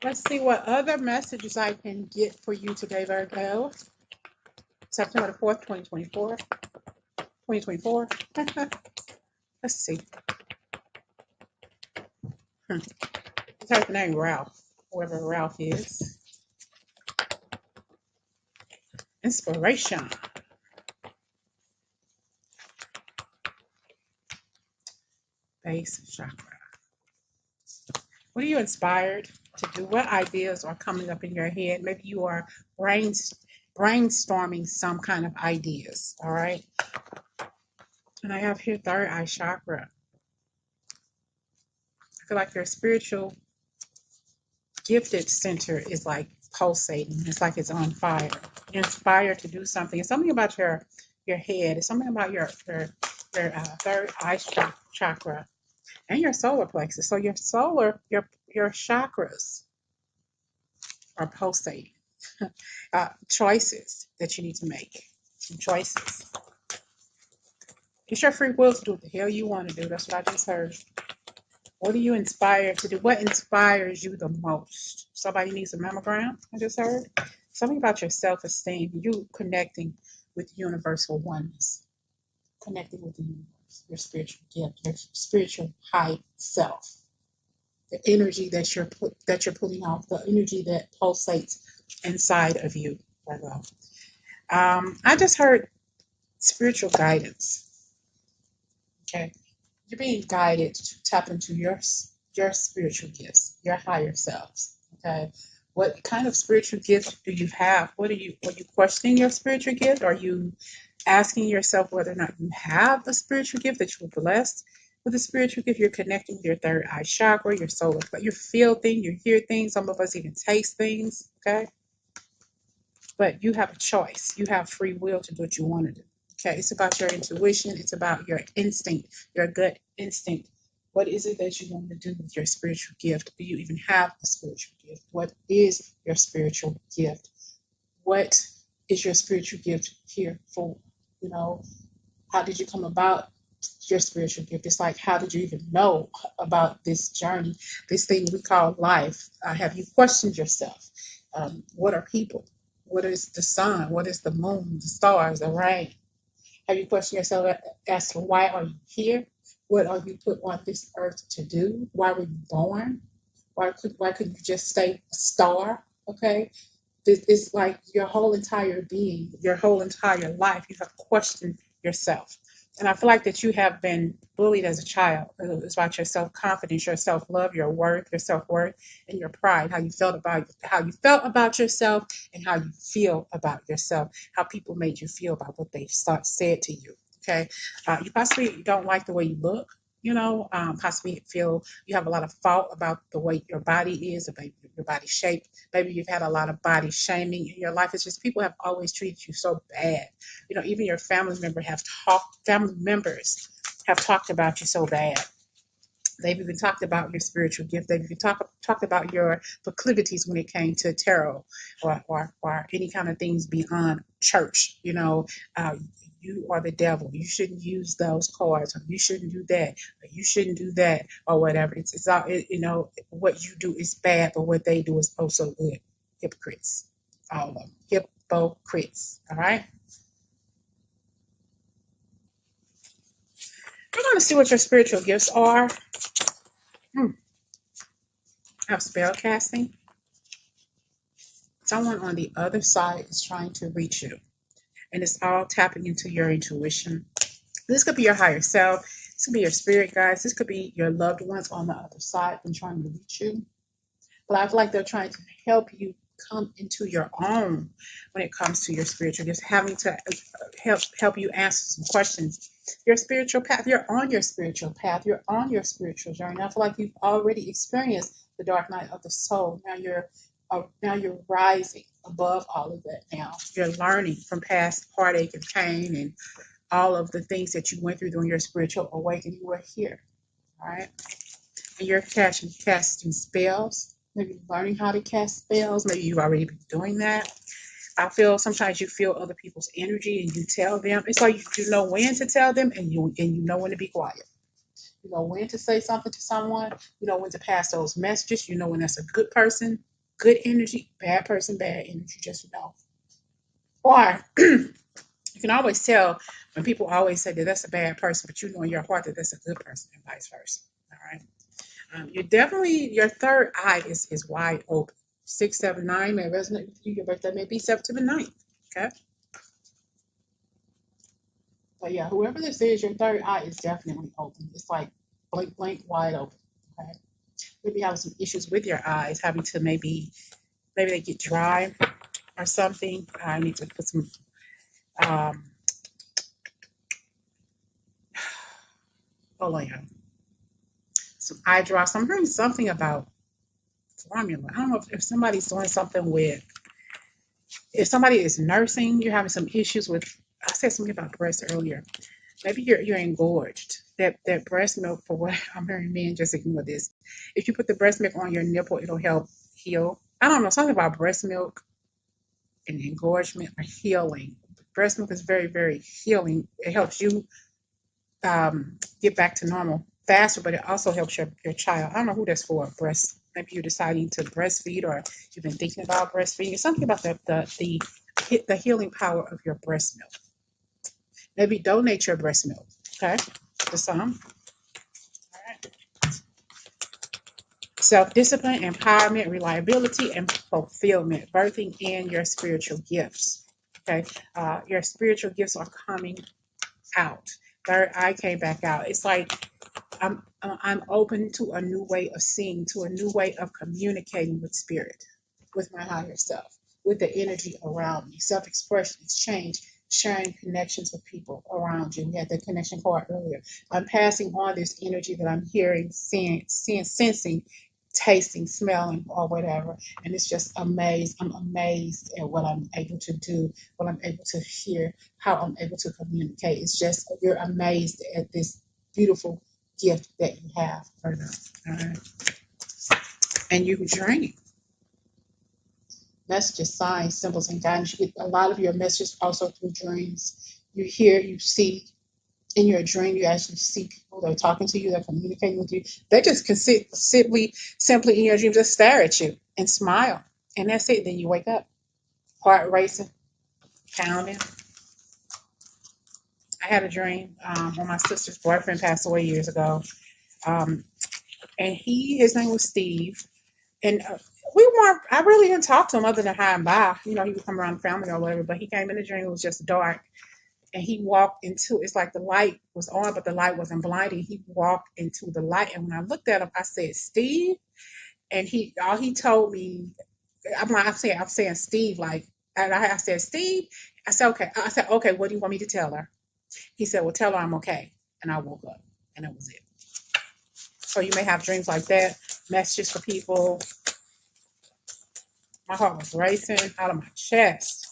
Let's see what other messages I can get for you today, Virgo. September the 4th, 2024. 2024. Let's see. Type the name Ralph, whoever Ralph is. Inspiration. Base chakra. What are you inspired to do? What ideas are coming up in your head? Maybe you are brainstorming some kind of ideas. All right. And I have here third eye chakra. I feel like your spiritual gifted center is like pulsating. It's like it's on fire. You're inspired to do something. It's something about your head. It's something about your third eye chakra and your solar plexus. So your chakras are pulsating. Choices that you need to make. Some choices. It's your free will to do what the hell you want to do. That's what I just heard. What are you inspired to do? What inspires you the most? Somebody needs a mammogram, I just heard. Something about your self-esteem, you connecting with universal oneness, connecting with the universe, your spiritual gift, your spiritual high self, the energy that you're putting off, the energy that pulsates inside of you. I just heard spiritual guidance. Okay, you're being guided to tap into your spiritual gifts, your higher selves. Okay, what kind of spiritual gifts do you have? Are you questioning your spiritual gift? Are you asking yourself whether or not you have a spiritual gift, that you were blessed with a spiritual gift? You're connecting with your third eye chakra, your solar, but you feel things, you hear things. Some of us even taste things. Okay, but you have a choice. You have free will to do what you want to do. Okay, it's about your intuition. It's about your instinct, your gut instinct. What is it that you want to do with your spiritual gift? Do you even have a spiritual gift? What is your spiritual gift? What is your spiritual gift here for? You know, how did you come about your spiritual gift? It's like, how did you even know about this journey, this thing we call life? Have you questioned yourself? What are people? What is the sun? What is the moon, the stars, the rain? Have you questioned yourself as to why are you here? What are you put on this earth to do? Why were you born? Why couldn't you just stay a star? Okay, it's like your whole entire being, your whole entire life. You have questioned yourself, and I feel like that you have been bullied as a child. It's about your self confidence, your self love, your worth, your self worth, and your pride. How you felt about yourself, and how you feel about yourself. How people made you feel about what they said to you. Okay, you possibly don't like the way you look. Possibly feel you have a lot of fault about the way your body is, about your body shape. Maybe you've had a lot of body shaming in your life. It's just people have always treated you so bad. Even your family members have talked about you so bad. They've even talked about your spiritual gift. They've even talked about your proclivities when it came to tarot or any kind of things beyond church. You are the devil. You shouldn't use those cards. Or you shouldn't do that. Or you shouldn't do that, or whatever. It's all what you do is bad, but what they do is also good. Hypocrites, all of them. Hypocrites. All right. We're going to see what your spiritual gifts are. I have spell casting. Someone on the other side is trying to reach you, and it's all tapping into your intuition. This could be your higher self. This could be your spirit guides. This could be your loved ones on the other side and trying to reach you. But I feel like they're trying to help you come into your own when it comes to your spiritual gifts, having to help you answer some questions. Your spiritual path, you're on your spiritual path, you're on your spiritual journey. I feel like you've already experienced the dark night of the soul. Now you're rising above all of that. Now you're learning from past heartache and pain and all of the things that you went through during your spiritual awakening. You are here, all right? And you're casting spells. Maybe learning how to cast spells. Maybe you've already been doing that. I feel sometimes you feel other people's energy and you tell them. It's like you know when to tell them and you know when to be quiet. You know when to say something to someone. You know when to pass those messages. You know when that's a good person good energy, bad person, bad energy, just know. Or you can always tell when people always say that that's a bad person, but you know in your heart that that's a good person, and vice versa. All right. You're definitely, your third eye is wide open. 679 may resonate with you. Your birthday may be September 9th. Okay. But yeah, whoever this is, your third eye is definitely open. It's like blank, blank, wide open. Okay. Maybe having some issues with your eyes, having to maybe they get dry or something. I need to put some um hold on, yeah. Some eye drops. I'm hearing something about formula. I don't know if somebody's doing something with, if somebody is nursing, you're having some issues with, I said something about breast earlier. Maybe you're engorged. That breast milk, for what I'm hearing, men just ignore this. If you put the breast milk on your nipple, it'll help heal. I don't know, something about breast milk and engorgement or healing. Breast milk is very, very healing. It helps you get back to normal faster, but it also helps your child. I don't know who that's for. Breast. Maybe you're deciding to breastfeed, or you've been thinking about breastfeeding. It's something about the healing power of your breast milk. Maybe donate your breast milk. Okay, to some. All right. Self-discipline, empowerment, reliability, and fulfillment. Birthing in your spiritual gifts. Okay, your spiritual gifts are coming out. Third eye came back out. It's like I'm open to a new way of seeing, to a new way of communicating with spirit, with my higher self, with the energy around me. Self-expression, exchange, sharing connections with people around you. We had the connection card earlier. I'm passing on this energy that I'm hearing, seeing, sensing, tasting, smelling, or whatever. And it's just amazed. I'm amazed at what I'm able to do, what I'm able to hear, how I'm able to communicate. It's just, you're amazed at this beautiful gift that you have, Virgo. All right. And you dream. Messages, signs, symbols, and guidance. You get a lot of your messages also through dreams. You hear, you see. In your dream, you actually see people. They're talking to you. They're communicating with you. They just can simply in your dream, just stare at you and smile, and that's it. Then you wake up, heart racing, pounding. I had a dream when my sister's boyfriend passed away years ago, um, and his name was Steve, and we weren't. I really didn't talk to him other than hi and bye. You know, he would come around the family or whatever. But he came in the dream. It was just dark, and he walked into. It's like the light was on, but the light wasn't blinding. He walked into the light, and when I looked at him, I said, "Steve," and he told me, I'm saying Steve, like, and I said, "Steve." I said, "Okay." I said, "Okay. What do you want me to tell her?" He said, "Well, tell her I'm okay." And I woke up, and that was it. So you may have dreams like that, messages for people. My heart was racing out of my chest.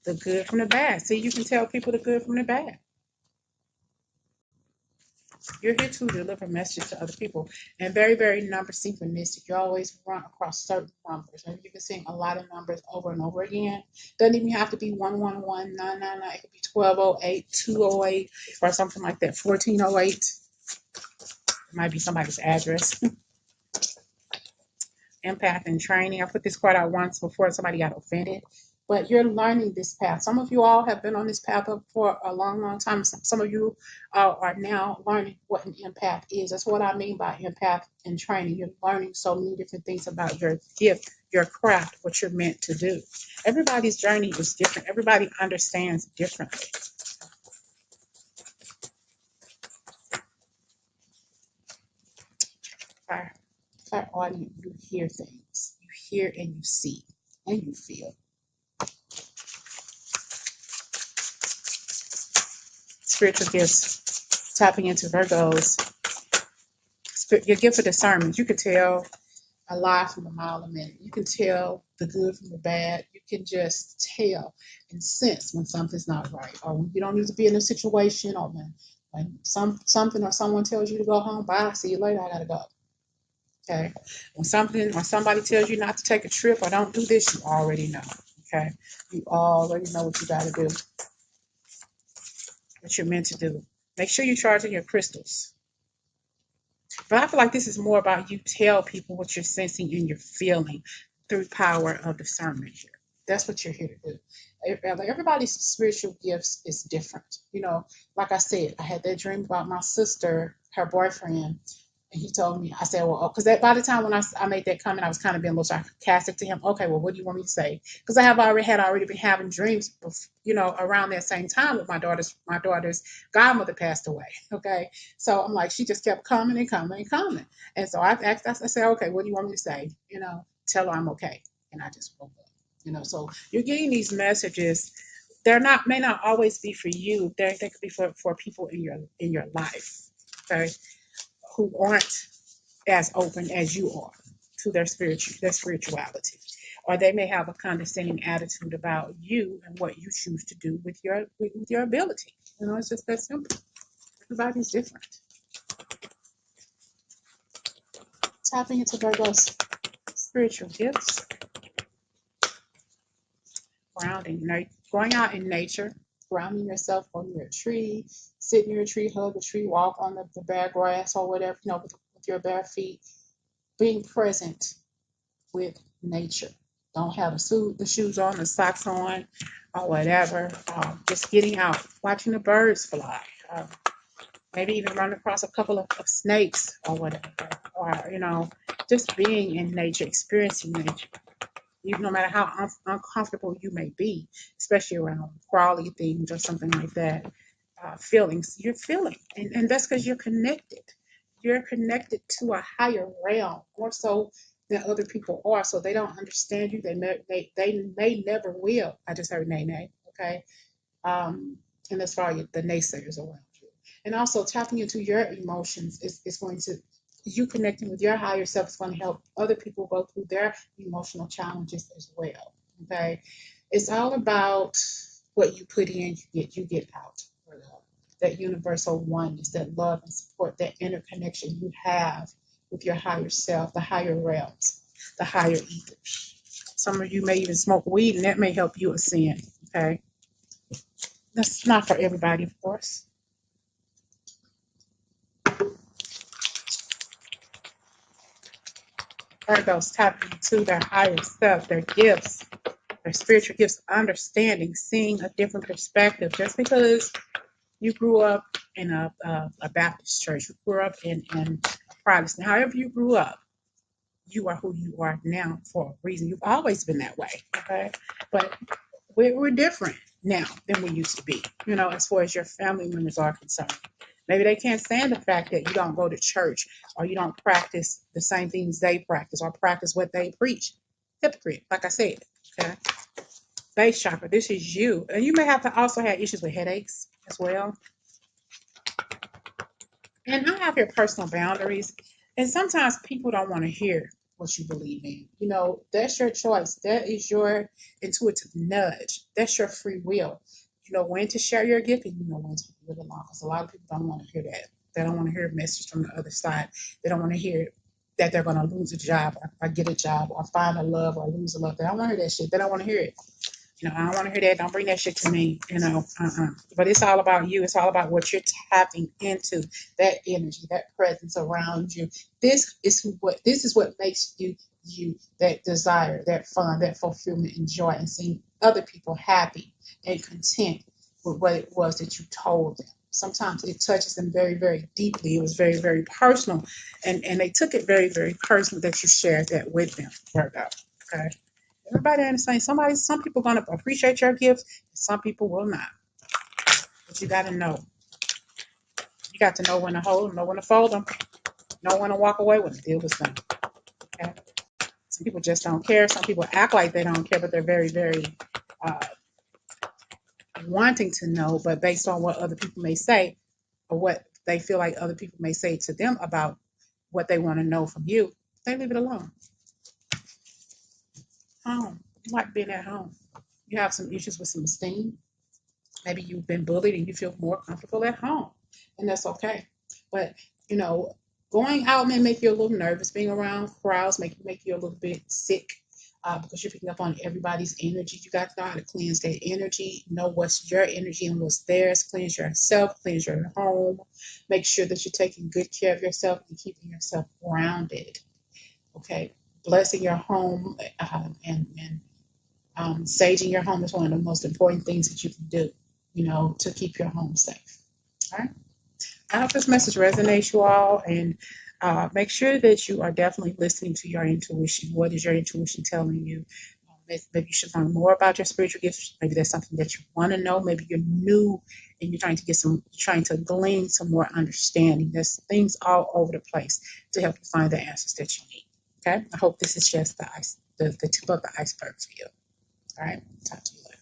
The good from the bad. See, you can tell people the good from the bad. You're here to deliver messages to other people. And very, very number synchronistic. You always run across certain numbers. Maybe you can sing a lot of numbers over and over again. Doesn't even have to be 111, 999. It could be 1208, 208, or something like that. 1408. It might be somebody's address. Empath in training. I put this card out once before somebody got offended. But you're learning this path. Some of you all have been on this path for a long, long time. Some of you are now learning what an empath is. That's what I mean by empath in training. You're learning so many different things about your gift, your craft, what you're meant to do. Everybody's journey is different. Everybody understands differently. Fire, fire audience, you hear things. You hear and you see and you feel. Spiritual gifts, tapping into Virgos. Your gift of discernment. You can tell a lie from a mile a minute. You can tell the good from the bad. You can just tell and sense when something's not right, or when you don't need to be in a situation, or when something or someone tells you to go home. Bye. See you later. I gotta go. Okay. When somebody tells you not to take a trip or don't do this, you already know. Okay. You already know what you gotta do, what you're meant to do. Make sure you're charging your crystals. But I feel like this is more about you tell people what you're sensing and you're feeling through power of discernment here. That's what you're here to do. Everybody's spiritual gifts is different. Like I said, I had that dream about my sister, her boyfriend, and he told me, I said, well, because by the time when I made that comment, I was kind of being a little sarcastic to him. Okay, well, what do you want me to say? Because I have already been having dreams, around that same time with my daughter's godmother passed away. Okay, so I'm like, she just kept coming and coming and coming, and so I said, okay, what do you want me to say? Tell her I'm okay, and I just woke up. So you're getting these messages. They're not may not always be for you. They could be for people in your life. Okay, who aren't as open as you are to their spirituality, or they may have a condescending attitude about you and what you choose to do with your ability. It's just that simple. Everybody's different. Tapping into Virgo's spiritual gifts, grounding, going out in nature, grounding yourself under a tree, sit near a tree, hug a tree, walk on the bare grass or whatever, with your bare feet, being present with nature. Don't have the shoes on, the socks on, or whatever. Just getting out, watching the birds fly. Maybe even run across a couple of snakes or whatever. Or, just being in nature, experiencing nature. Even no matter how uncomfortable you may be, especially around crawly things or something like that, feelings you're feeling. And that's because you're connected. You're connected to a higher realm, more so than other people are. So they don't understand you. They never will. I just heard nay nay. Okay. And as far as the naysayers around you. And also tapping into your emotions is going to, you connecting with your higher self is going to help other people go through their emotional challenges as well. Okay. It's all about what you put in, you get out. That universal oneness, that love and support, that interconnection you have with your higher self, the higher realms, the higher ether. Some of you may even smoke weed, and that may help you ascend. Okay. That's not for everybody, of course. Virgos tapping into their higher self, their gifts, their spiritual gifts, understanding, seeing a different perspective. Just because you grew up in a Baptist church, you grew up in a Protestant, however you grew up, you are who you are now for a reason. You've always been that way, okay? But we're different now than we used to be, as far as your family members are concerned. Maybe they can't stand the fact that you don't go to church or you don't practice the same things they practice or practice what they preach. Hypocrite, like I said, okay? Base chakra, this is you. And you may have to also have issues with headaches as well. And I have your personal boundaries. And sometimes people don't want to hear what you believe in. That's your choice. That is your intuitive nudge. That's your free will. You know when to share your gift and you know when to leave it alone. Because a lot of people don't want to hear that. They don't want to hear a message from the other side. They don't want to hear that they're going to lose a job or get a job or find a love or lose a love. They don't want to hear that shit. They don't want to hear it. I don't want to hear that. Don't bring that shit to me. But it's all about you. It's all about what you're tapping into, that energy, that presence around you. This is what makes you, that desire, that fun, that fulfillment and joy, and seeing other people happy and content with what it was that you told them. Sometimes it touches them very, very deeply. It was very, very personal, and they took it very, very personal that you shared that with them, Virgo. Okay. Everybody understands. Some people are gonna appreciate your gifts, and some people will not. But you got to know. You got to know when to hold them, know when to fold them, know when to walk away when the deal was done. Okay. Some people just don't care. Some people act like they don't care, but they're very, very uh, wanting to know. But based on what other people may say, or what they feel like other people may say to them about what they want to know from you, they leave it alone. Home. You like being at home. You have some issues with some esteem. Maybe you've been bullied and you feel more comfortable at home, and that's okay. But going out may make you a little nervous. Being around crowds make you a little bit sick. because you're picking up on everybody's energy. You got to know how to cleanse that energy, know what's your energy and what's theirs. Cleanse yourself, cleanse your home. Make sure that you're taking good care of yourself and keeping yourself grounded. Okay, blessing your home and saging your home is one of the most important things that you can do, to keep your home safe. All right. I hope this message resonates, you all, and make sure that you are definitely listening to your intuition. What is your intuition telling you? Maybe you should learn more about your spiritual gifts. Maybe there's something that you want to know. Maybe you're new and you're trying to glean some more understanding. There's things all over the place to help you find the answers that you need. Okay. I hope this is just the tip of the iceberg for you. All right. Talk to you later.